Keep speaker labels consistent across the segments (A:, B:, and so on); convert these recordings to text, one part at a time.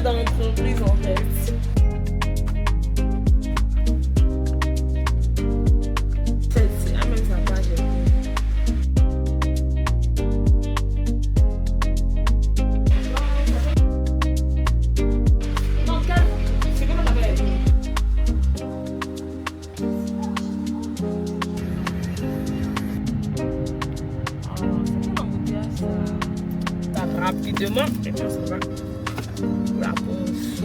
A: d'entreprise en fait. C'est la même sa page. Non, calme. C'est comment la belle. Rapidement, et puis ça va. La pause.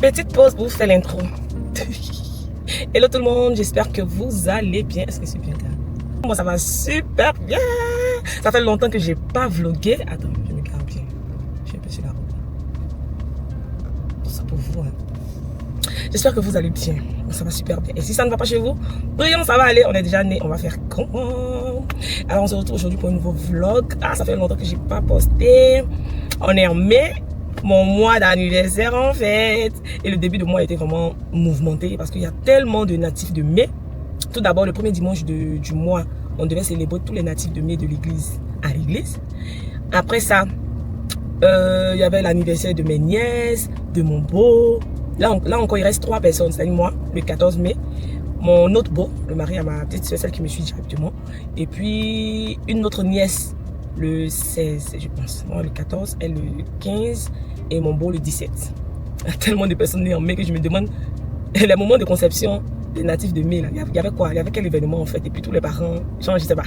A: Petite pause pour faire l'intro. Hello tout le monde, j'espère que vous allez bien. Est-ce que c'est bien? Moi ça va super bien. Ça fait longtemps que j'ai pas vlogué. Attends, je me garde bien. Je suis un peu sur la route. Tout ça pour vous. Hein. J'espère que vous allez bien. Ça va super bien. Et si ça ne va pas chez vous, prions, ça va aller. On est déjà né. On va faire comment? Alors on se retrouve aujourd'hui pour un nouveau vlog. Ah, ça fait longtemps que j'ai pas posté. On est en mai. Mon mois d'anniversaire en fait. Et le début de mois était vraiment mouvementé parce qu'il y a tellement de natifs de mai. Tout d'abord, le premier dimanche du mois, on devait célébrer tous les natifs de mai de l'église à l'église. Après ça, il y avait l'anniversaire de mes nièces, de mon beau. Là encore, il reste 3 personnes, c'est-à-dire moi, le 14 mai. Mon autre beau, le mari à ma petite soeur, celle qui me suit directement. Et puis, une autre nièce, le 16, je pense. Moi, le 14, elle le 15 et mon beau le 17. Il y a tellement de personnes nées en mai que je me demande les moments de conception des natifs de mai. Là. Il y avait quoi? Il y avait quel événement en fait? Et puis tous les parents, je ne sais pas.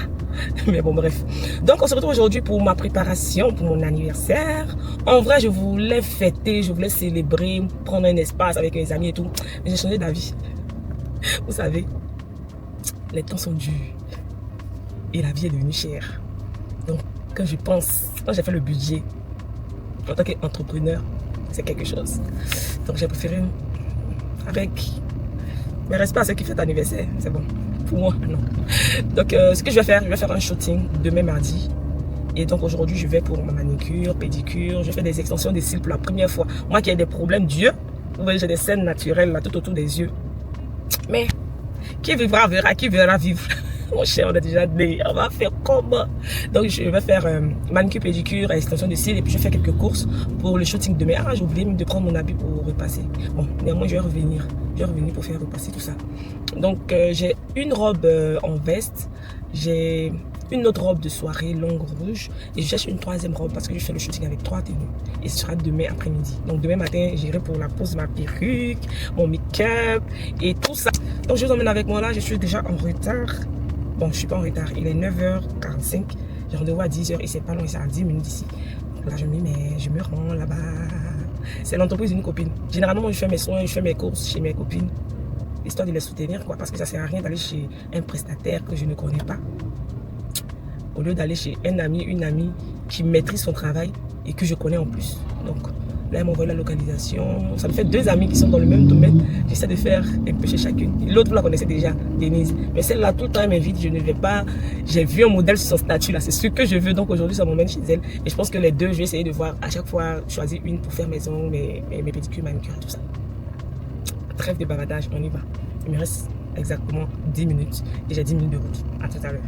A: Mais bon, bref. Donc, on se retrouve aujourd'hui pour ma préparation pour mon anniversaire. En vrai, je voulais fêter, je voulais célébrer, prendre un espace avec mes amis et tout. Mais j'ai changé d'avis. Vous savez, les temps sont durs et la vie est devenue chère. Donc, quand je pense, quand j'ai fait le budget en tant qu'entrepreneur, c'est quelque chose. Donc, j'ai préféré avec. Mais reste pas à ceux qui fêtent anniversaire, c'est bon. Pour moi, non. Donc, ce que je vais faire un shooting demain mardi. Et donc, aujourd'hui, je vais pour ma manicure, pédicure. Je fais des extensions des cils pour la première fois. Moi qui ai des problèmes d'yeux, vous voyez, j'ai des scènes naturelles là, tout autour des yeux. Mais, qui vivra verra, qui verra vivre. Mon cher, on a déjà dit, on va faire comment? Donc, je vais faire manicure, pédicure, extension de cils et puis je vais faire quelques courses pour le shooting demain. Ah, j'ai oublié même de prendre mon habit pour repasser. Bon, néanmoins, je vais revenir. Je vais revenir pour faire repasser tout ça. Donc, j'ai une robe en veste. J'ai une autre robe de soirée longue rouge. Et je cherche une troisième robe parce que je fais le shooting avec 3 tenues. Et ce sera demain après-midi. Donc, demain matin, j'irai pour la pose de ma perruque, mon make-up et tout ça. Donc, je vous emmène avec moi là. Je suis déjà en retard. Bon, je suis pas en retard, il est 9h45, j'ai rendez-vous à 10h et c'est pas loin, c'est à 10 minutes d'ici. Donc là, je me dis, mais je me rends là-bas. C'est l'entreprise d'une copine. Généralement, moi, je fais mes soins, je fais mes courses chez mes copines, histoire de les soutenir, quoi, parce que ça sert à rien d'aller chez un prestataire que je ne connais pas. Au lieu d'aller chez un ami, une amie qui maîtrise son travail et que je connais en plus. Donc, là, elle m'envoie la localisation. Ça me fait 2 amis qui sont dans le même domaine. J'essaie de faire un peu chez chacune. L'autre, vous la connaissez déjà, Denise. Mais celle-là, tout le temps, elle m'invite. Je ne vais pas. J'ai vu un modèle sur son statut, là. C'est ce que je veux. Donc, aujourd'hui, ça m'emmène chez elle. Et je pense que les deux, je vais essayer de voir à chaque fois, choisir une pour faire mes ongles, mes pédicures, manicures, tout ça. Trêve de bavardage, on y va. Il me reste exactement 10 minutes. Et j'ai 10 minutes de route. À tout à l'heure.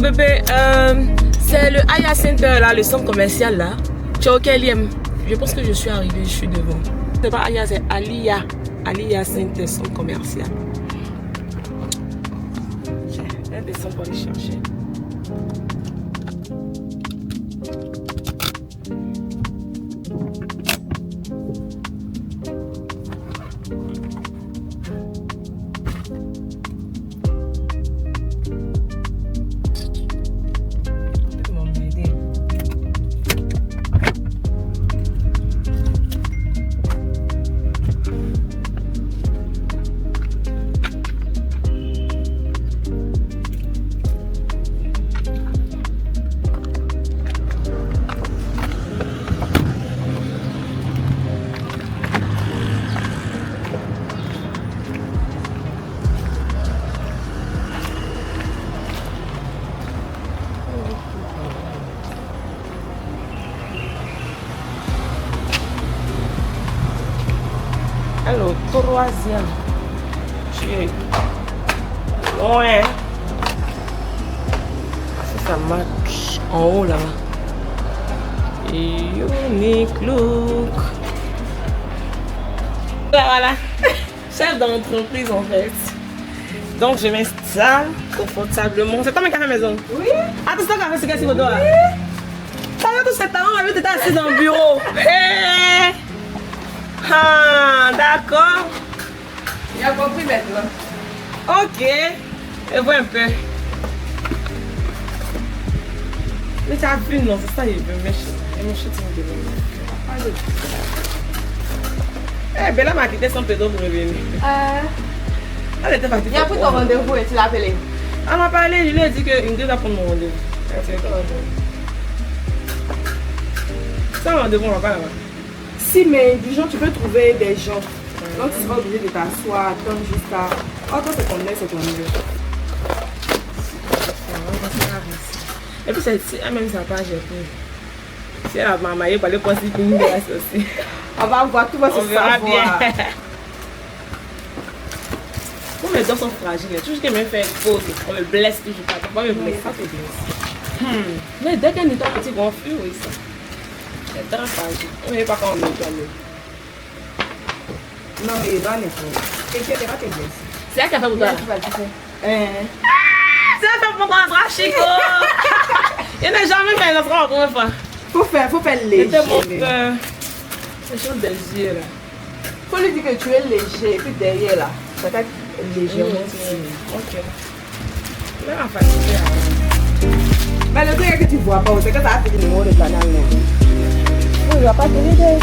A: Bébé, c'est le Aya Center là, le centre commercial là. Tu es au quelième? Je pense que je suis arrivée, je suis devant. C'est pas Aya, c'est Alia. Alia Center, centre commercial. descendre pour aller chercher. Alors, troisième. Je suis loin. Si ça marche en haut là-bas. Unique look. Voilà. Chef d'entreprise en fait. Donc je m'installe confortablement. C'est toi ma café maison? Oui. Ah, c'est toi qui as fait ce qu'il y a sur oui. Pendant tout ce temps, on avait été assis dans le bureau. Hey. Ah, d'accord.
B: Il a compris maintenant.
A: Ok. Je vois un peu. Mais tu as vu, non, c'est ça, il veut m'échouer. Eh, Bella m'a quitté son pédo pour revenir. Elle était partie.
B: Il a pris ton rendez-vous et tu l'as appelé.
A: Elle m'a parlé, je lui ai dit que Ingrid va prendre mon rendez-vous. C'est un rendez-vous, on va pas là-bas.
B: Si, mais du genre, tu peux trouver des gens. Donc, tu seras obligé de t'asseoir, attendre jusqu'à. Oh, toi, c'est ton nez, c'est ton nez.
A: Et puis, elle-même, sa page est plus. Si elle m'a mariée pour aller passer une glace aussi.
B: On va voir, tout va se savoir.
A: Bien. Moi, mes dents sont fragiles. Toujours qu'elle me fait une faute, on me blesse toujours pas. Pourquoi me blesse? Ça te blesse. Mais dès qu'elle est en petit gonflure, oui, ça. C'est très fragile. On ne sait pas quand on met le
B: non, mais il va les faire. Et tu n'es pas te blesser.
A: C'est elle qui a fait pour toi. C'est elle qui a fait pour toi, Chico. Il n'a jamais fait un enfant la première fois.
B: Faut faire léger.
A: C'était mon peur. C'est chose des yeux là.
B: Faut lui dire que tu es léger. Et puis derrière là, ça va être légèrement.
A: Ok. Là, on va faire.
B: Mais le truc est que tu vois pas, c'est que ça a fait le numéro de canal. Oui, il va pas te l'aider.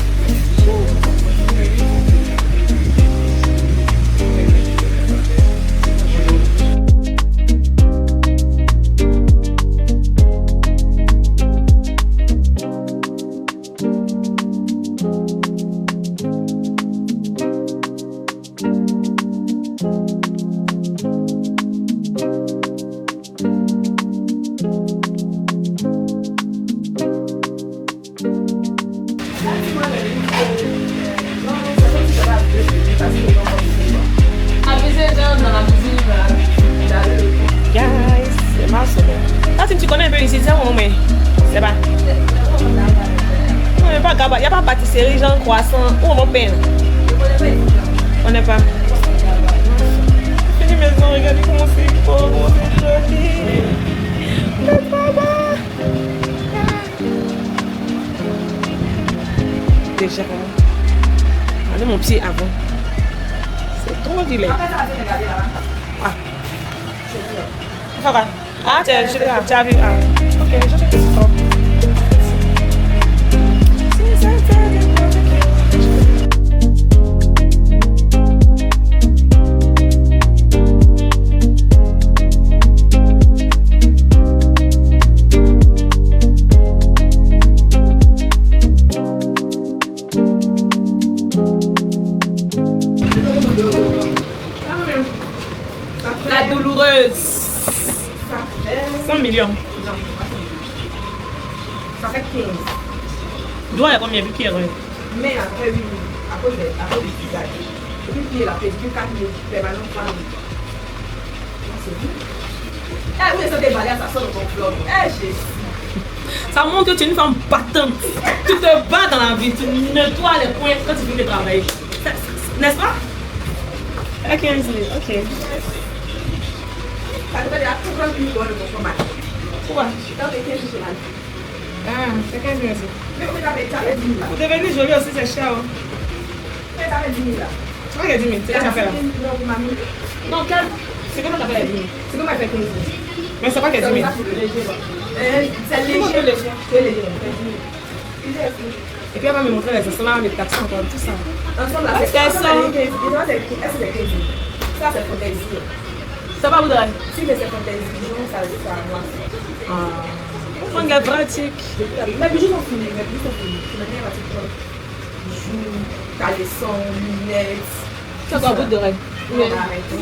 A: Guys, c'est marrant. Là, si tu connais un peu ici, c'est où, mais c'est pas. Non, mais pas grave, il n'y a pas de pâtisserie, genre croissant. Où on peine? On n'est pas. C'est une maison, regardez comment c'est beau, c'est joli. Le papa. Déjà, regardez mon pied avant. C'est trop vilain. Ah. Ça va. Ah, tu as vu. Ah. Ok, je te dis ça. La douloureuse. 100 millions.
B: Ça fait 15.
A: Doigt, il y a combien de pierres?
B: Mais après, oui, à cause du visage. Et puis, il a fait 4 000 permanents par an. C'est bien. Eh oui, ça déballé, ça sort de ton flot. Eh, Jésus.
A: Ça montre que tu es une femme battante. Tu te bats dans la vie, tu nettoies les coins quand tu finis de travailler. N'est-ce pas? À 15 000, ok.
B: Ça te fait des une bonne consommation.
A: Pourquoi?
B: Dans les 15 jours, c'est la vie.
A: Ah, c'est 15 000 aussi.
B: Mais on avait 10 000 là.
A: Vous devenez joli aussi, c'est cher. Hein?
B: Mais ça fait 10 000 là.
A: C'est quoi qu'il y a 10 000? C'est quoi que tu as fait là?
B: Non, vous m'avez.
A: Non, calme. C'est comment tu as fait la 10 000?
B: C'est comme elle fait 15 000.
A: Mais c'est quoi qu'il y a 10 000?
B: Ça, c'est le léger. C'est léger.
A: Comment c'est léger?
B: C'est léger.
A: Et puis elle va me montrer les accessoires, les taxes, encore tout ça.
B: Ensemble, là,
A: c'est ça.
B: Ça, c'est 15 000. Ça, c'est fantaisie.
A: Ça va vous donner?
B: Si mais c'est fantaisie, ça veut dire ça à moi.
A: Ah. On prend de la pratique.
B: Mes bijoux sont finis. Mes bijoux sont finis. Je me mets à petite robe. Bijoux, caleçons, lunettes.
A: Ça va vous donner?
B: Oui. On a arrêté.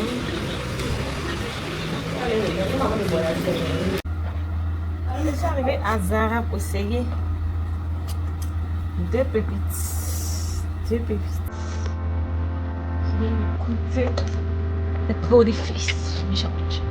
B: Allez, on va aller voyager.
A: Je suis arrivée à Zara pour essayer deux pépites. Deux pépites. Je vais écouter le body face. George.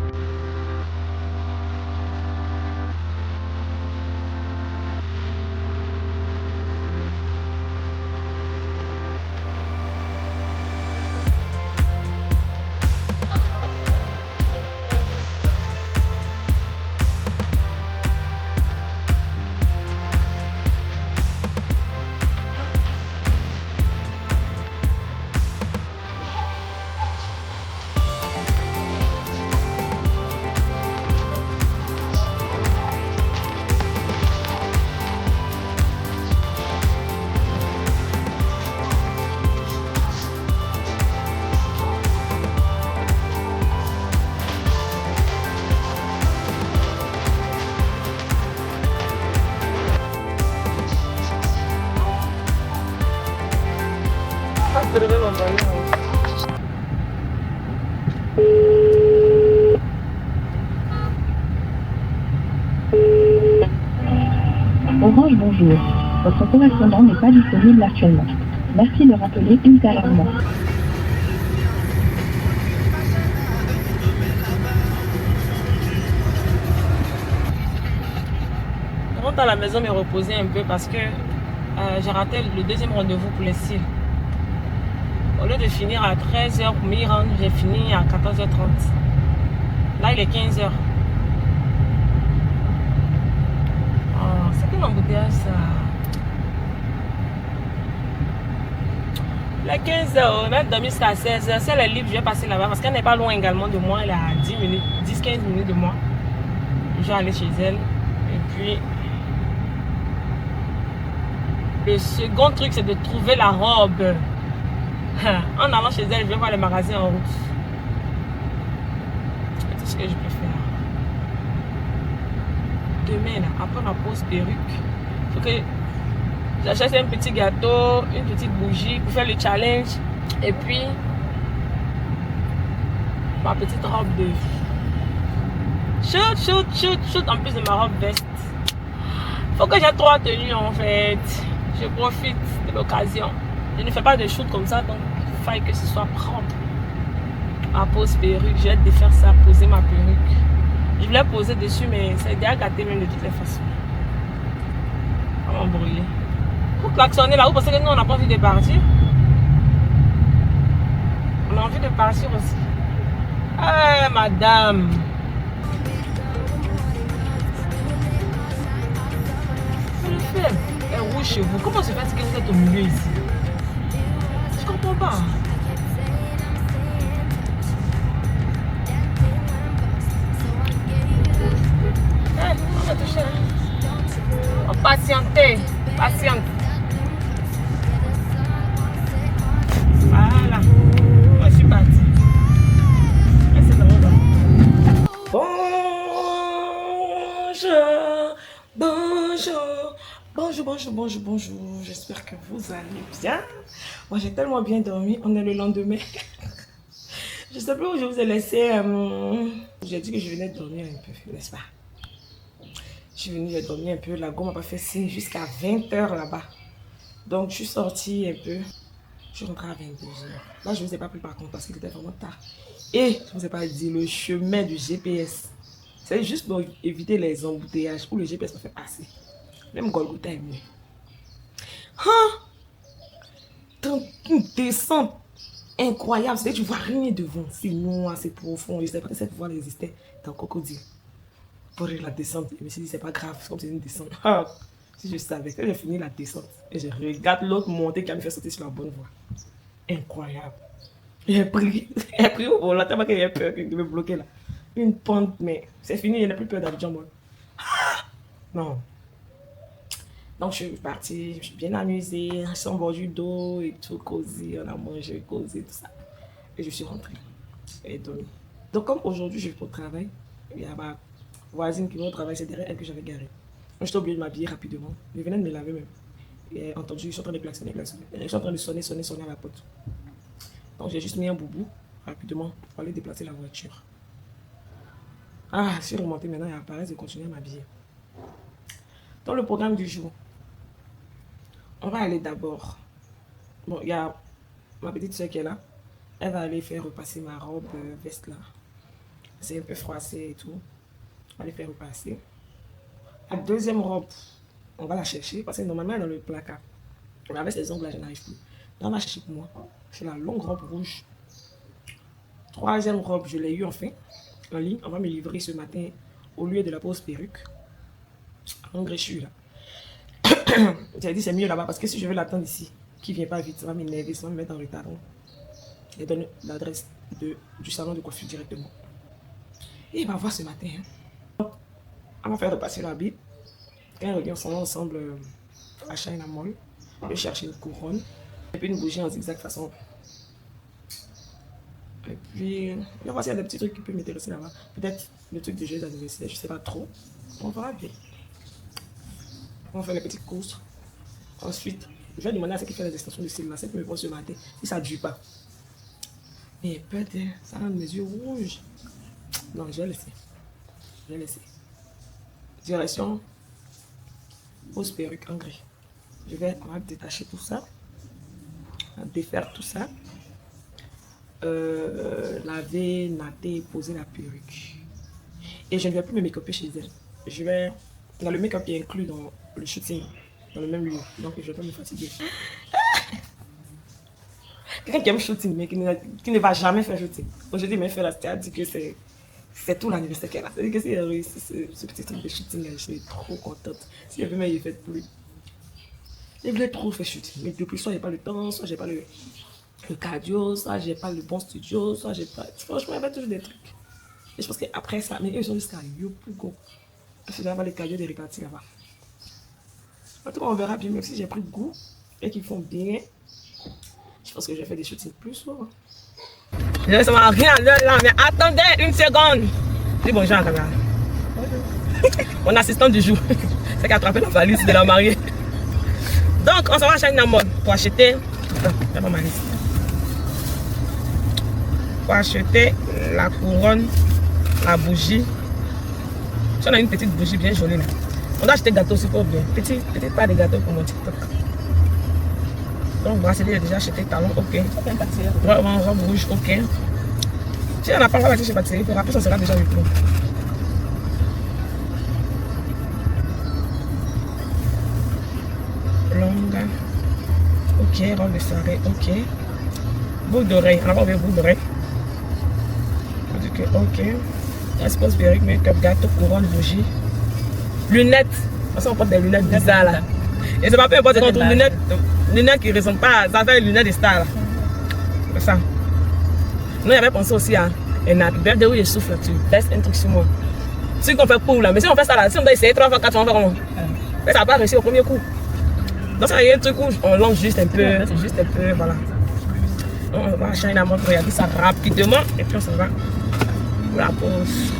C: Orange, bonjour. Votre correspondant n'est pas disponible actuellement. Merci de rappeler ultérieurement.
A: Je rentre à la maison me reposer un peu parce que j'ai raté le deuxième rendez-vous pour les cils. Au lieu de finir à 13 h pour m'y rendre, j'ai fini à 14 h 30. Là, il est 15 h. Oh, c'est quel embouteillage ça? Il est 15 h. On a dormi jusqu'à 16 h. Si elle est libre, je vais passer là-bas parce qu'elle n'est pas loin également de moi. Elle est à 10 minutes, 10-15 minutes de moi. Je vais aller chez elle. Et puis, le second truc, c'est de trouver la robe. En allant chez elle, je vais voir les magasins en route. C'est ce que je peux faire. Demain, là, après ma pause perruque, il faut que j'achète un petit gâteau, une petite bougie pour faire le challenge. Et puis, ma petite robe de shoot en plus de ma robe veste. Faut que j'ai 3 tenues en fait. Je profite de l'occasion. Je ne fais pas de shoot comme ça, donc il faille que ce soit propre. Ma pose perruque, j'ai hâte de faire ça, poser ma perruque. Je voulais poser dessus, mais c'est déjà gâté même de toutes les façons. On va m'embrouiller. Pour klaxonner là-haut, parce que nous on n'a pas envie de partir. On a envie de partir aussi. Eh madame! Le fait est rouge chez vous. Comment se fait que vous êtes au milieu ici? Je comprends pas. On va toucher. On va patienter. Patiente. Voilà. Moi, je suis partie. C'est bonjour. J'espère que vous allez bien. Moi, j'ai tellement bien dormi. On est le lendemain. Je sais plus où je vous ai laissé. J'ai dit que je venais dormir un peu, n'est-ce pas? Je suis venue, j'ai dormi un peu. La go m'a pas fait signe jusqu'à 20 h là-bas. Donc, je suis sortie un peu. Je suis rentrée à 22 h. Là, je ne vous ai pas pris par contre parce qu'il était vraiment tard. Et, je ne vous ai pas dit, le chemin du GPS. C'est juste pour éviter les embouteillages où le GPS me fait passer. Même Golgotha est mieux. Une descente incroyable. C'est que tu vois rien devant. C'est noir, c'est profond. Je ne sais pas si cette voie existait dans Cocody. pour la descente. Je me suis dit, c'est pas grave, c'est comme c'est une descente. Ah, si je savais que j'ai fini la descente et je regarde l'autre montée qui a me fait sauter sur la bonne voie. Incroyable. J'ai pris au volant tellement que j'ai peur qu'il devait bloquer là. Une pente, mais c'est fini, il n'a plus peur d'Abidjan, moi. Ah, non. Donc, je suis partie, je suis bien amusée, je suis en bord du dos et tout, cosy, on a mangé, cosy, tout ça. Et je suis rentrée. Et donc comme aujourd'hui, je vais au travail, il y a ma voisine qui va au travail, c'est derrière elle que j'avais garé. J'étais obligée de m'habiller rapidement. Je venais de me laver même. Et entendu, je suis en train de klaxonner. Je suis en train de sonner à la porte. Donc, j'ai juste mis un boubou rapidement pour aller déplacer la voiture. Ah, je suis remontée maintenant et à Paris, je continue à m'habiller. Dans le programme du jour, on va aller d'abord. Bon, il y a ma petite soeur qui est là. Elle va aller faire repasser ma robe veste là. C'est un peu froissé et tout. On va aller faire repasser. La deuxième robe, on va la chercher parce que normalement elle est dans le placard. Mais avec ces ongles là, je n'arrive plus. Donc on va chercher pour moi. C'est la longue robe rouge. Troisième robe, je l'ai eu enfin en ligne. On va me livrer ce matin au lieu de la pause perruque. En gréchu là. J'ai dit c'est mieux là-bas parce que si je veux l'attendre ici, qui vient pas vite, ça va m'énerver, ça va me mettre en retard. Je donne l'adresse du salon de coiffure directement. Et il va voir ce matin. Hein. On va faire repasser l'habit. Quand on revient ensemble à China Mall, je vais chercher une couronne et puis une bougie en zigzag façon. Et puis, on va voir s'il y a des petits trucs qui peuvent m'intéresser là-bas. Peut-être le truc de jeu d'anniversaire, je sais pas trop. On verra bien. On va faire les petites courses. Ensuite, je vais demander à ceux qui font les extensions de cils là, ceux qui me font ce matin, si ça ne dure pas. Mais peut-être, ça rend mes yeux rouges. Non, je vais laisser. Je vais laisser. Direction pose perruque en gris. On va détacher tout ça. On va défaire tout ça. Laver, natter, poser la perruque. Et je ne vais plus me make-upper chez elle. Je vais dans le make-up qui est inclus dans le shooting, dans le même lieu. Donc je ne vais pas me fatiguer. Quelqu'un qui aime shooting, mais qui ne va jamais faire shooting. Aujourd'hui, mes frères, a dit que c'est tout l'anniversaire qu'elle a. C'est-à-dire que si elle réussit ce petit truc de shooting, je suis trop contente. Si elle veut, mais il fait plus. Je voulais trop faire shooting. Mais depuis, soit j'ai pas le temps, soit j'ai pas le cardio, soit j'ai pas le bon studio, soit j'ai pas. Franchement, il y avait toujours des trucs. Et je pense qu'après ça, mais eux, ils sont jusqu'à Yopougon. Parce que j'avais les cardio de répartis là-bas. En tout cas, on verra bien, même si j'ai pris goût et qu'ils font bien. Je pense que je vais faire des shootings plus souvent. Je ça m'a rien là, mais attendez une seconde. Dis bonjour à la caméra. Mon assistant du jour, c'est qui a attrapé la valise de la mariée. Donc, on s'en va à China Mall pour acheter. Attends, j'ai pas ma liste. Pour acheter la couronne, la bougie. Si on a une petite bougie bien jolie là. On doit acheter gâteau aussi pour bien. Petit pas de gâteau pour mon TikTok. Donc, bracelet, j'ai déjà acheté talon, ok. Vraiment, robe rouge, ok. Si on n'a pas encore acheté chez Pâtisserie, pour rappeler, ça sera déjà avec nous. Longue. Ok, robe de soirée, ok. Boucle d'oreille, on a pas oublié boucle d'oreille. On dit que, ok. Espace perruque, make-up, gâteau, couronne, bougie. Lunettes. Parce qu'on porte des lunettes bizarres là. Et c'est pas peu importe quand on trouve lunettes qui ne ressemblent pas, ça fait les lunettes des stars là. C'est ça. Nous, j'avais pensé aussi à un happy birthday où je souffle, tu testes un truc sur moi. Ce qu'on fait pour là, mais si on fait ça là, si on doit essayer 3 fois, 4 fois, on va comment? Mais ça va pas réussir au premier coup. Donc ça y a un truc où on lance juste un peu, c'est juste un peu, voilà. Donc on va changer la montre, regarder ça rapidement et puis on s'en va pour la pause.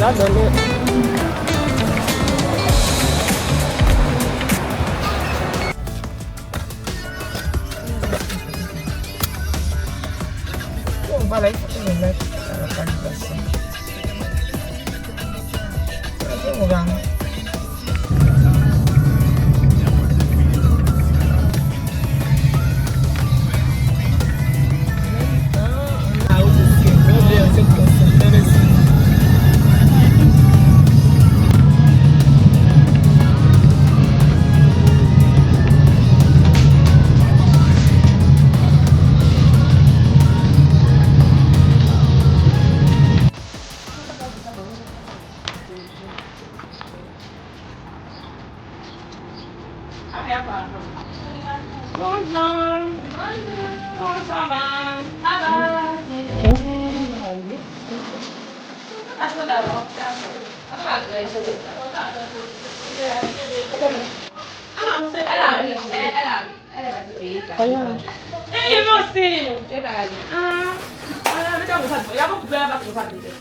A: Voilà, donner. Bon, voilà, il faut que je le mette à la calibration. On va.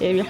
A: Eh bien.